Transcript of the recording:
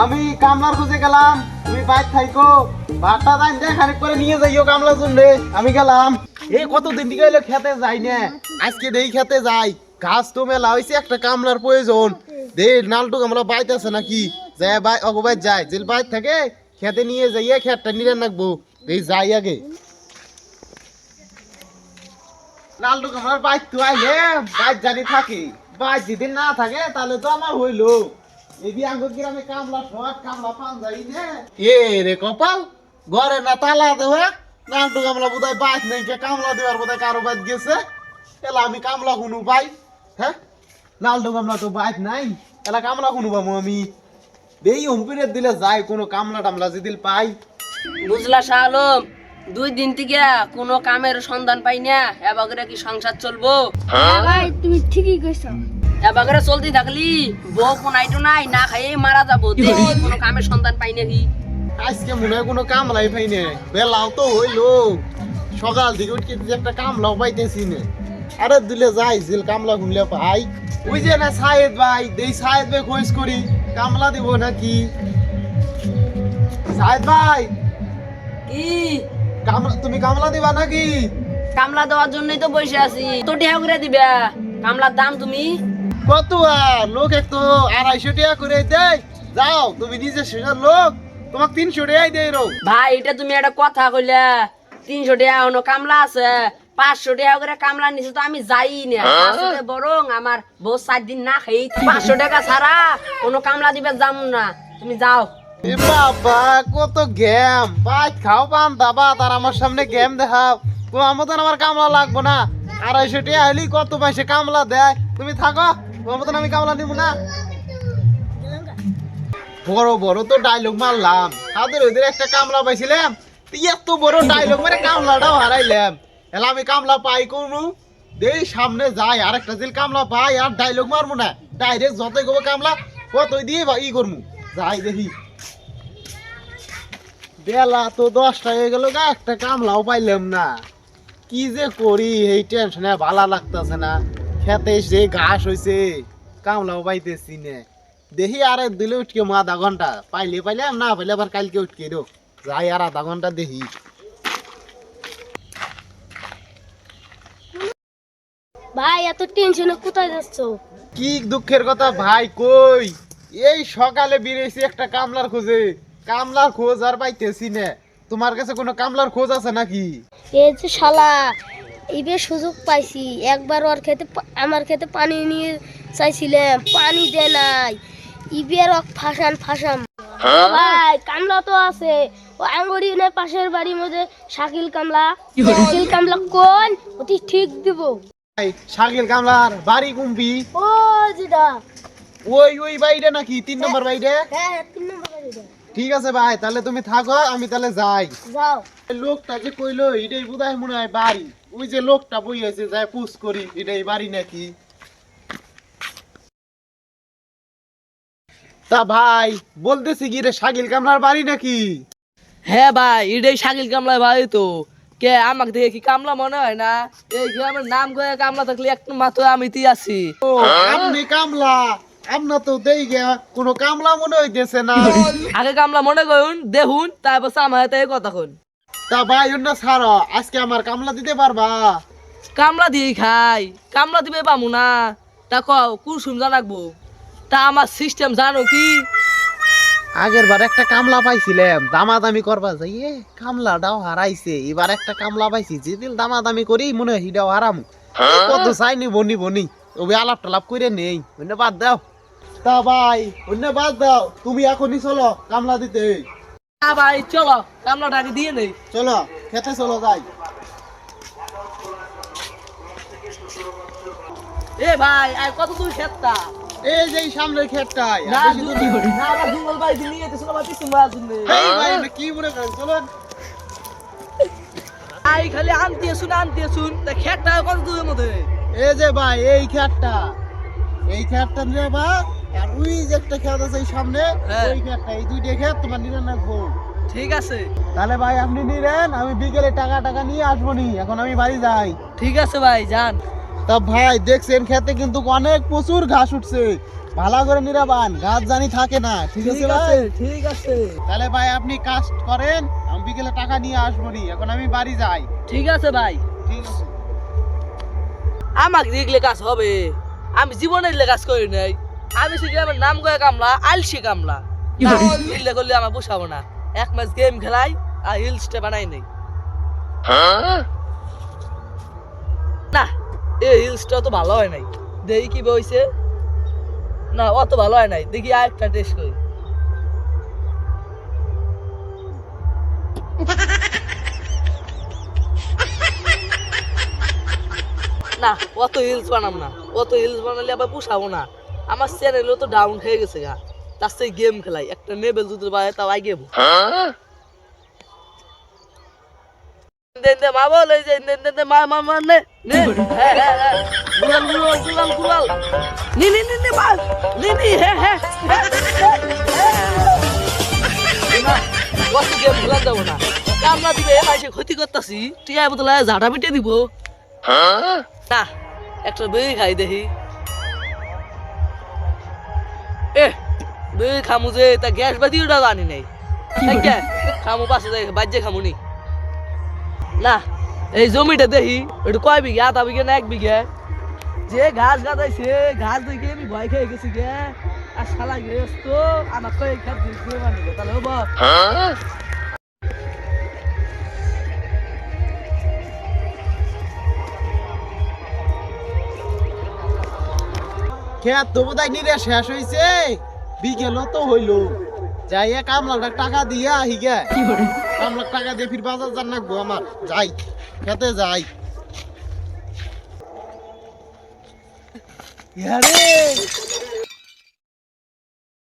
আমি কামলার খুঁজে গেলাম, তুমি বাইক থাইকো, ভাতটা দান দে খানিক করে নিয়ে যাইও কামলার জন্য। আমি গেলাম, এই কতদিন থেকে হইলো খেতে যাই না, আজকে দেই খেতে যাই। ঘাস তো মেলা হয়েছে, একটা কামলার প্রয়োজন। দে নালটুক আমরা বাইতে আছে নাকি, যাই বাই অগবাই যাই, যে বাইক থাকে খেতে নিয়ে যাইয়ে খেতটা নিয়ে রাখবো। এই যাই আগে নালটুক আমার বাইক তো আইলে বাইক জানি থাকে, বাইক যদি না থাকে তাহলে তো আমার হইলো। এদি আঙ্গুর গ্রামে কামলা সব কামলা পান যাই না। এ রে কপাল, ঘরে না তালা দেওয়া, নালটু কামলা বোধহয় বাইক নেই, কামলা দেওয়ার বোধহয় কারো বাইক গেছে। এলা আমি কামলা কোনো পাই? হ্যাঁ, নালটু কামলা তো বাইক নাই, এলা কামলা কোনো পাবো আমি? এই অম্পিনের দিলে যাই কোনো কামলা টামলা যদি পাই। বুঝলা শাহ আলম, 2 দিন থেকে কোনো কামের সন্ধান পাই না, এবারে কি সংসার চলবো? ভাই তুমি ঠিকই কইছো। এবারে চলতে থাকলি বউ কোনাইটো নাই, না খাইয়ে মারা যাবো। দেখি কোনো কামের সন্ধান পাই নাকি। আজকে মনে হয় কোনো কামলাই পাই না, বেলাও তো হইলো, সকাল থেকে উঠকে একটা কামলাও পাইতেছি না। আরে দিলে যাই জিল কামলা ঘুমলে পাই। ওই যে না সাহেদ ভাই, দেই সাহেদ ভাই খোঁজ করি কামলা দিব নাকি। সাহেদ ভাই, কি তুমি কামলা দিবা নাকি? কামলা দেওয়ার জন্যই তো বসে আছি। তো টিহা করে দিবা কামলার দাম তুমি? কত আর লোক এক তো 250 টাকা করে দেয়। যাও তুমি নিজে শেষের লোক, তোমাকে 300 টাকাই দেয় রো। ভাই এটা তুমি একটা কথা কইলা, 300 টাকা হনো কামলা আছে, 500 টাকা করে কামলা নিছে তো আমি যাই না। আসলে বরং আমার বউ 4 দিন না খাই 500 টাকা ছাড়া কোনো কামলা দিবে যাম না, তুমি যাও। এ বাবা কত গেম, ভাই খাও পান দাবা তার আমার সামনে গেম দেখাও। তোমার মতন আমার কামলা লাগবো না, 250 টাকা হইলি কত পয়সা কামলা দেয়। তুমি থাকো, তোমার মতন আমি কামলা নিব না। বড় বড় তো ডায়লগ মারলাম, তাদের ওদের একটা কামলা পাইছিলাম, এত বড় ডায়লগ মানে কামলাটাও হারাইলাম। এলা আমি কামলা পাই কোনো দেই সামনে যাই, আর একটা দিল কামলা পাই আর ডায়লগ মারবো না, ডাইরেক্ট যতই গো কামলা কতই দিয়ে ই করবো। যাই দেখি, বেলা তো 10টা হয়ে গেল গা, একটা কামলাও পাইলাম না। কি যে করি এই টেনশনে ভালো লাগতেছে না। খেতে যে ঘাস হইছে, কামলাও পাইতেছি না। দেখি আর দিলে উঠকে আধা ঘন্টা, পাইলে পাইলাম, না পাইলে আবার কালকে উঠকে দো। যাই আর আধা ঘন্টা দেখি। ভাই এত টেনশনে কোথায় যাচ্ছ? কি দুঃখের কথা ভাই, কই এই সকালে বেরিয়েছি একটা কামলার খোঁজে, কামলার খোঁজ আর পাইতেছি না। তোমার কাছে কোনো কামলার খোঁজ আছে নাকি? এই যে শালা, এইবার সুযোগ পাইছি। একবার ওর খেতে আমার খেতে পানি নিয়ে চাইছিলাম, পানি দেয় নাই। ইবের ফাঁসান ফাঁসাম। ভাই কামলা তো আছে, ও আঙ্গুরিনের পাশের বাড়ির মধ্যে শাকিল কামলা। শাকিল কামলা কোন অতি ঠিক দিব। ভাই শাকিল কামলার বাড়ি কুম্পি? ও যেটা ওই বাড়িটা নাকি 3 নম্বর বাড়িটা? হ্যাঁ 3 নম্বর বাড়িটা। ঠিক আছে ভাই, তাহলে তুমি থাকো, আমি তাহলে যাই। যাও। লোকটা যে কইলো এটাই বোধহয় মনে হয় বাড়ি। ওই যে লোকটা বই আছে, যাই পুষ করি এটাই বাড়ি নাকি। তা ভাই বলতেছি কি রে, শাকিল কামলার বাড়ি নাকি? হ্যাঁ ভাই এটাই শাকিল কামলা ভাই। তো কে আমাকে দেখে কি কামলা মনে হয় না? এই গ্রামের নাম করে কামলা থাকলে একটু মাত্র আমি তুই আছি। ও আপনি কামলা, আপনার তো দেই গে কোনো কামলা মনে হইতেছে না। আগে কামলা মনে করুন দেখুন, তারপর আমার হাতে কথা কন। তা ভাই অন্য ছাড়ো, আজকে আমার কামলা দিতে পারবা? কামলা দিয়ে খাই, কামলা দিবে পামু না? তা কও কুসুম জানাকবো, তা আমার সিস্টেম জানো কি? আগের বার একটা কামলা পাইছিলাম, দামাদামি করবা যাইয়ে কামলাটাও হারাইছে। এবার একটা কামলা পাইছি, যেদিন দামাদামি করি মনে হয় হিটাও হারাম। কত চাইনি বনি বনি ওই আলাপ টালাপ করে নেই, অন্য বাদ দাও। তা ভাই অন্য বাদ দাও, তুমি এখনই চলো কামলা দিতে। ভাই চলো কামলাটাকে দিয়ে নেই। চলো খেতে চলো যাই। এ ভাই আর কত দূর খেতটা? এই যে সামনের ক্ষেতটাই। না দূর না, আমার জঙ্গল বাড়ি দিয়ে নিয়ে গেছিল আমার পিছন মারার জন্য। এই ভাই আপনি কি মনে করেন, চলুন। আই খালি আনতে শুন তা খেতটা কত দূরের মধ্যে? এই যে ভাই এই ক্ষেতটা, এই ক্ষেতটা নিয়ে বা আর ওই যে একটা ক্ষেত আছে এই সামনে, হ্যাঁ। ওই ক্ষেতটা, এই দুইটা ক্ষেত তোমার নিয়ে রাখবো। ঠিক আছে তাহলে ভাই আপনি নিলেন, আমি বিকেলে টাকা নিয়ে আসবো নি, এখন আমি বাড়ি যাই। ঠিক আছে ভাই যান। তা ভাই দেখছেন খেতে কিন্তু অনেক প্রচুর ঘাস উঠছে, ভালো করে নিরাবান, গাছ জানি থাকে না, ঠিক আছে ভাই? ঠিক আছে তাহলে ভাই আপনি কাজ করেন, আমি বিকেলে টাকা নিয়ে আসবো নি, এখন আমি বাড়ি যাই। ঠিক আছে ভাই। ঠিক আছে। আমাকে দেখলে কাজ হবে? আমি জীবনে এলে কাজ করি নাই। আমি শুধু আমার নাম করে কামলা, আলসি কামলা। এলে করলে আমার পোষাবো না। এক ম্যাচ গেম খেলাই আর হিলসটা বানাই নেই। না, এই হিলসটা তো ভালো হয় নাই। দেখি কি বইছে। না, অত ভালো হয় নাই। দেখি আরেকটা টেস্ট করি। না, অত হিলস বানাম না। অত হিলস বানালে আবার পোষাবো না। আমার চ্যানেলও তো ডাউন হয়ে গেছে গা। তার সেই গেম খেলাই, একটা নেবেল যদি পায় তাও আগে মা বল এই যে মা মা মা নে নে গুলাল গুলাল গুলাল গুলাল নি নি নি নি মা নি নি কত গেম খেলা যাবো না। কামলা দিবে মাইসে ক্ষতি করতাছি, টিয়া বদলা ঝাড়া পিটে দিব। না, একটা বেরি খাই দেখি। এ বেরি খামু যে তা গ্যাস বাদি ওটা জানি নাই। খামু পাশে যাই বাজ্যে খামু নি। না, এই জমিটা দেখি একটু কয় বিঘা, আধা বিঘা না 1 বিঘা। যে ঘাস গাদাইছে, ঘাস দেখে আমি ভয় খেয়ে গেছি গে। আর শালা গেছ আমার কয়েক খাত দিয়ে বানিয়ে তাহলে হবো। খেত তো বোধহয় নিরে শেষ হয়েছে, বিকেলও তো হইলো। যাই কামলার টাকা দিয়ে আহি গে, কামলার টাকা দিয়ে ফির বাজার যান নাকবো আমার। যাই খেতে যাই। ইয়ারে